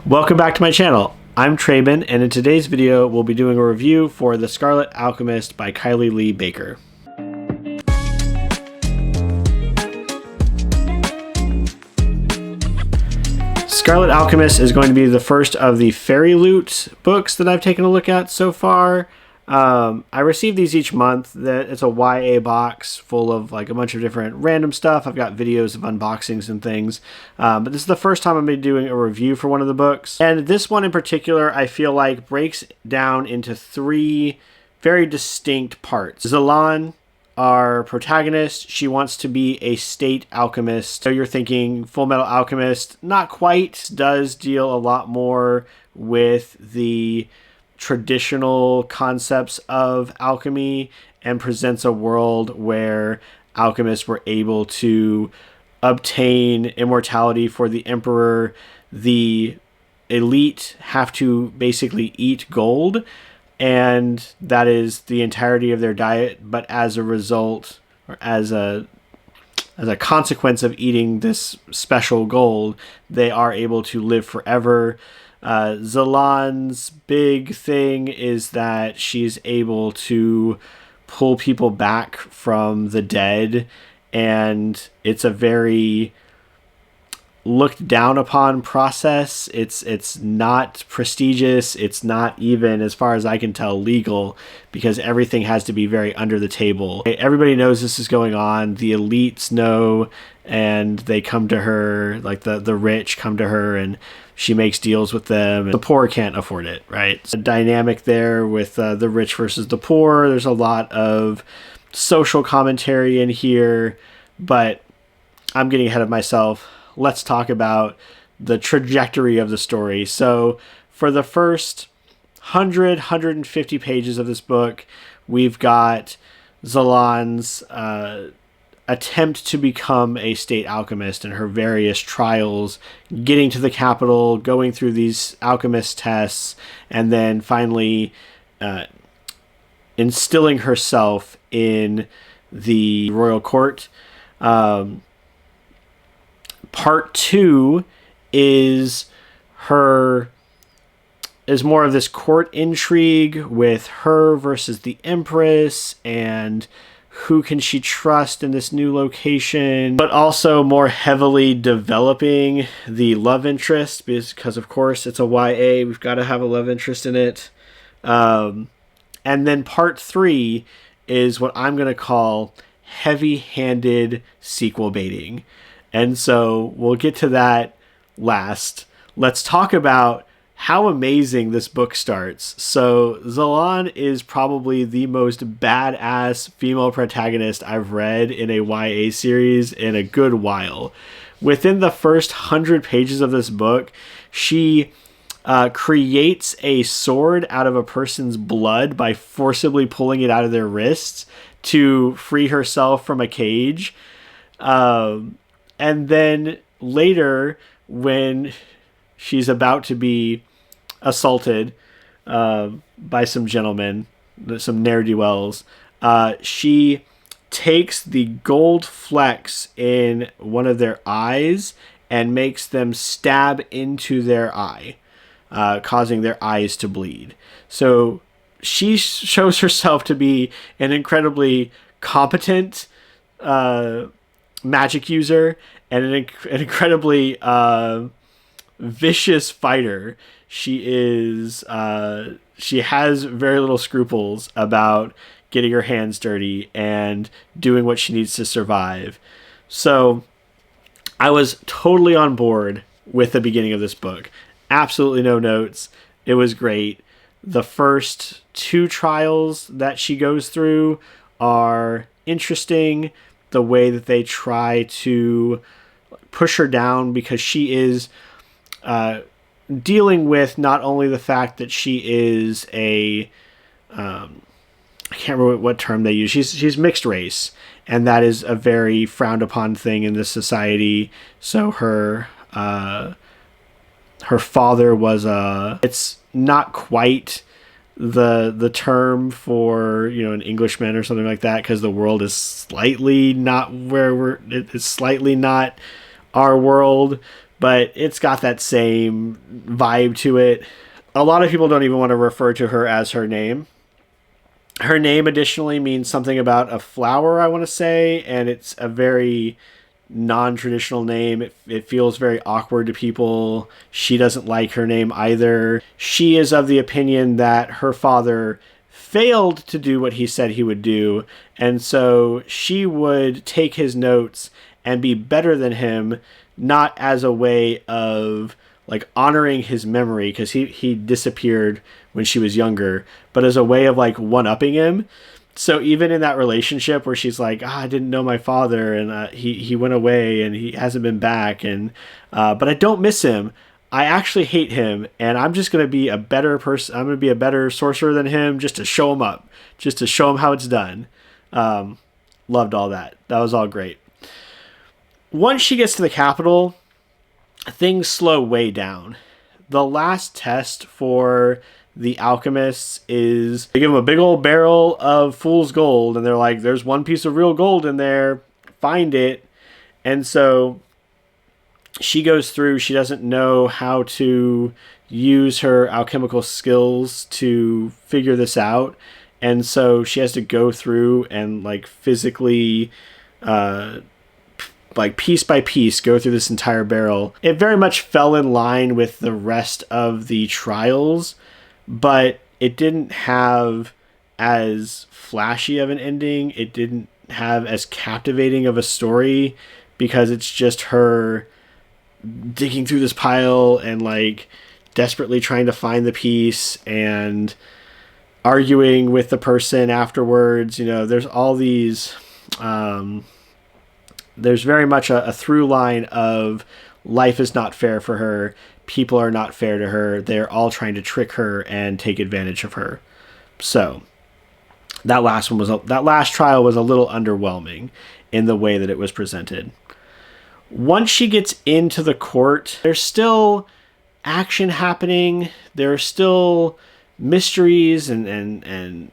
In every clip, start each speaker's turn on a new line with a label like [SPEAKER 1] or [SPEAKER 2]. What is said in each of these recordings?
[SPEAKER 1] Welcome back to my channel. I'm Traben, and in today's video, we'll be doing a review for The Scarlet Alchemist by Kylie Lee Baker. Scarlet Alchemist is going to be the first of the Fairy Loot books that I've taken a look at so far. I receive these each month. It's a YA box full of like a bunch of different random stuff. I've got videos of unboxings and things. But this is the first time I'm going to be doing a review for one of the books. And this one in particular, I feel like breaks down into three very distinct parts. Zalan, our protagonist, she wants to be a state alchemist. So you're thinking Full Metal Alchemist, not quite. Does deal a lot more with the traditional concepts of alchemy and presents a world where alchemists were able to obtain immortality for the emperor. The elite have to basically eat gold, and that is the entirety of their diet. But as a result, or as a consequence of eating this special gold, they are able to live forever. Zalan's big thing is that she's able to pull people back from the dead, and it's a very looked down upon process. It's not prestigious. It's not even, as far as I can tell, legal, because everything has to be very under the table. Everybody knows this is going on. The elites know, and they come to her, like the rich come to her, and she makes deals with them. And the poor can't afford it, right? It's a dynamic there with the rich versus the poor. There's a lot of social commentary in here, but I'm getting ahead of myself. Let's talk about the trajectory of the story. So for the first 150 pages of this book, we've got Zalan's attempt to become a state alchemist and her various trials, getting to the capital, going through these alchemist tests, and then finally instilling herself in the royal court. Part two is more of this court intrigue with her versus the Empress, and who can she trust in this new location, but also more heavily developing the love interest, because of course it's a YA, we've got to have a love interest in it. And then part three is what I'm going to call heavy-handed sequel baiting. And so we'll get to that last. Let's talk about how amazing this book starts. So Zalan is probably the most badass female protagonist I've read in a YA series in a good while. Within the first 100 pages of this book, she creates a sword out of a person's blood by forcibly pulling it out of their wrists to free herself from a cage. And then later, when she's about to be assaulted by some gentlemen, some ne'er-do-wells, she takes the gold flecks in one of their eyes and makes them stab into their eye, causing their eyes to bleed. So she shows herself to be an incredibly competent magic user and an incredibly vicious fighter. She has very little scruples about getting her hands dirty and doing what she needs to survive. So I was totally on board with the beginning of this book. Absolutely no notes. It was great. The first two trials that she goes through are interesting. The way that they try to push her down, because she is dealing with not only the fact that she is I can't remember what term they use. She's mixed race, and that is a very frowned upon thing in this society. So her father was it's not quite the term for, an Englishman or something like that, because the world is slightly not where it's slightly not our world, but it's got that same vibe to it. A lot of people don't even want to refer to her as her name. Her name additionally means something about a flower, I want to say, and it's a very non-traditional name. It feels very awkward to people. She doesn't like her name either. She is of the opinion that her father failed to do what he said he would do, and so she would take his notes and be better than him, not as a way of like honoring his memory because he disappeared when she was younger, but as a way of like one-upping him. So even in that relationship where she's like, I didn't know my father, and he went away and he hasn't been back, and but I don't miss him. I actually hate him, and I'm just gonna be a better person. I'm gonna be a better sorcerer than him, just to show him up, just to show him how it's done. Loved all that. That was all great. Once she gets to the capital, things slow way down. The last test for the alchemists is they give them a big old barrel of fool's gold, and they're like, there's one piece of real gold in there, find it. And so she goes through, she doesn't know how to use her alchemical skills to figure this out, and so she has to go through and like physically like piece by piece go through this entire barrel. It very much fell in line with the rest of the trials, but it didn't have as flashy of an ending. It didn't have as captivating of a story because it's just her digging through this pile and like desperately trying to find the piece and arguing with the person afterwards. You know, there's all these there's very much a through line of life is not fair for her. People are not fair to her. They're all trying to trick her and take advantage of her. So that last trial was a little underwhelming in the way that it was presented. Once she gets into the court, there's still action happening. There are still mysteries and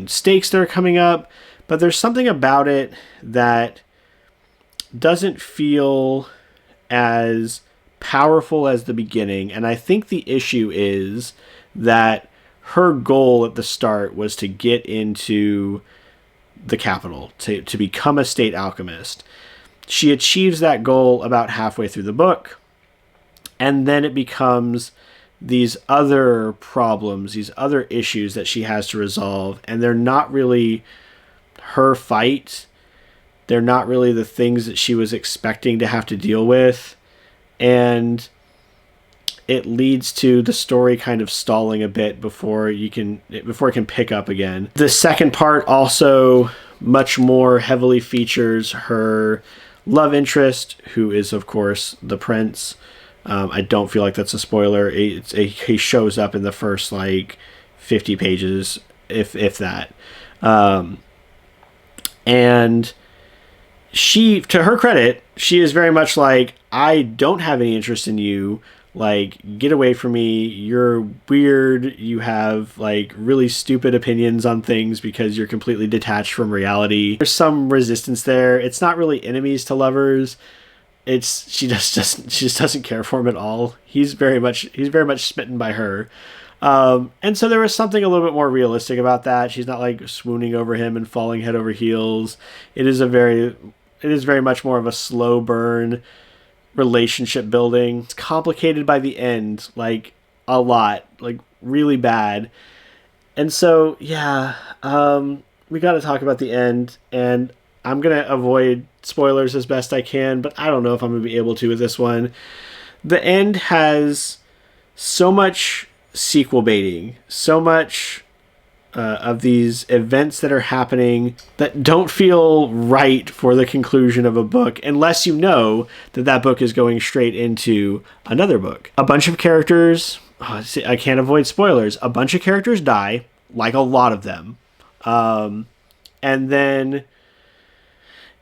[SPEAKER 1] stakes that are coming up, but there's something about it that doesn't feel as powerful as the beginning. And I think the issue is that her goal at the start was to get into the capital, to become a state alchemist. She achieves that goal about halfway through the book, and then it becomes these other problems, these other issues that she has to resolve, and they're not really her fight. They're not really the things that she was expecting to have to deal with. And it leads to the story kind of stalling a bit before it can pick up again. The second part also much more heavily features her love interest, who is, of course, the prince. I don't feel like that's a spoiler. He shows up in the first, 50 pages, if that. And she, to her credit, she is very much like, I don't have any interest in you. Get away from me. You're weird. You have, really stupid opinions on things because you're completely detached from reality. There's some resistance there. It's not really enemies to lovers. She just doesn't care for him at all. He's very much smitten by her. And so there was something a little bit more realistic about that. She's not swooning over him and falling head over heels. It is very much more of a slow burn relationship building. It's complicated by the end, a lot, really bad. And so, yeah, we got to talk about the end, and I'm going to avoid spoilers as best I can, but I don't know if I'm going to be able to with this one. The end has so much sequel baiting, so much of these events that are happening that don't feel right for the conclusion of a book unless you know that book is going straight into another book. A bunch of characters, I can't avoid spoilers, a bunch of characters die, a lot of them. And then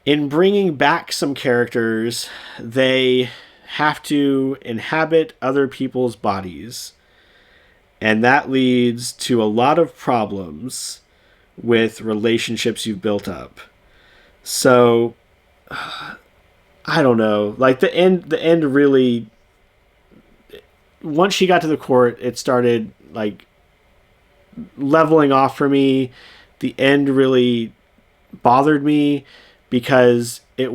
[SPEAKER 1] in bringing back some characters, they have to inhabit other people's bodies. And that leads to a lot of problems with relationships you've built up. So I don't know. Like the end really, once she got to the court, it started like leveling off for me. The end really bothered me because it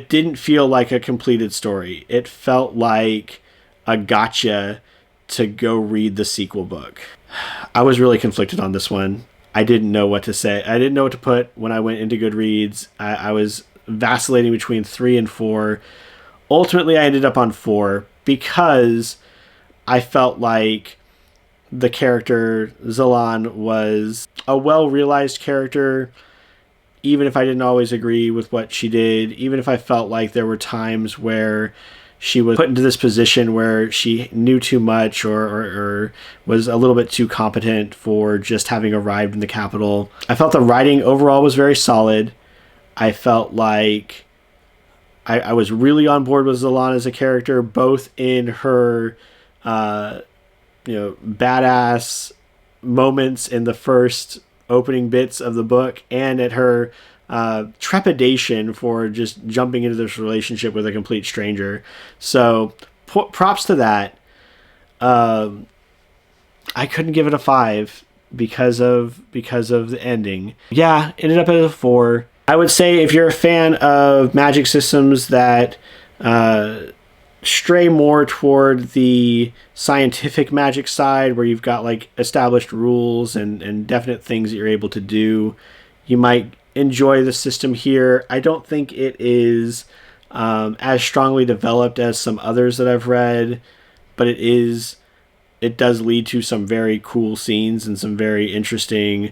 [SPEAKER 1] didn't feel like a completed story. It felt like a gotcha to go read the sequel book. I was really conflicted on this one. I didn't know what to say. I didn't know what to put when I went into Goodreads. I was vacillating between 3 and 4. Ultimately, I ended up on 4 because I felt like the character Zalan was a well-realized character, even if I didn't always agree with what she did, even if I felt like there were times where she was put into this position where she knew too much or was a little bit too competent for just having arrived in the capital. I felt the writing overall was very solid. I felt like I was really on board with Zalan as a character, both in her badass moments in the first opening bits of the book and at her trepidation for just jumping into this relationship with a complete stranger. So props to that. I couldn't give it a 5 because of the ending. Yeah, ended up at a 4. I would say if you're a fan of magic systems that stray more toward the scientific magic side, where you've got like established rules and definite things that you're able to do, you might enjoy the system here. I don't think it is as strongly developed as some others that I've read, but it does lead to some very cool scenes and some very interesting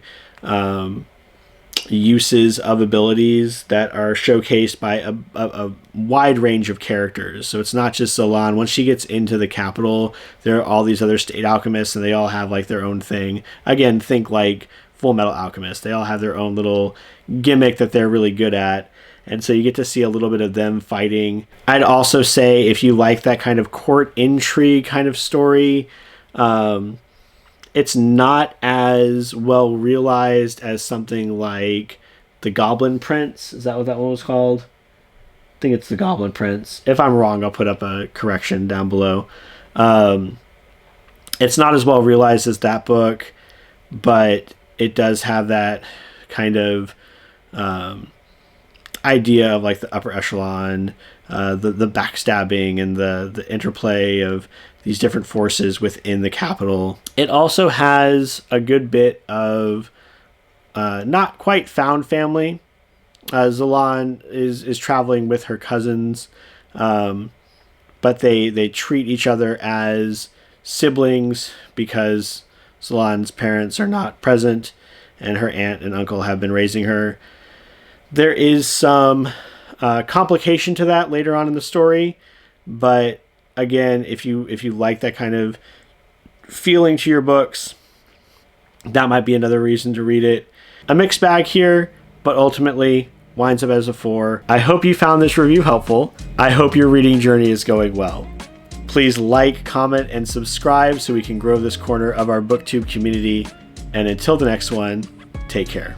[SPEAKER 1] uses of abilities that are showcased by a wide range of characters. So it's not just Zalan. Once she gets into the capital, there are all these other state alchemists, and they all have like their own thing. Again, think like Full Metal Alchemist. They all have their own little gimmick that they're really good at. And so you get to see a little bit of them fighting. I'd also say if you like that kind of court intrigue kind of story, it's not as well realized as something like The Goblin Prince. Is that what that one was called? I think it's The Goblin Prince. If I'm wrong, I'll put up a correction down below. It's not as well realized as that book, but it does have that kind of idea of like the upper echelon, the backstabbing and the interplay of these different forces within the capital. It also has a good bit of not quite found family. Zalan is traveling with her cousins, but they treat each other as siblings because Zalan's parents are not present and her aunt and uncle have been raising her. There is some complication to that later on in the story, but again, if you like that kind of feeling to your books, that might be another reason to read it. A mixed bag here, but ultimately winds up as a 4. I hope you found this review helpful. I hope your reading journey is going well. Please like, comment, and subscribe so we can grow this corner of our BookTube community. And until the next one, take care.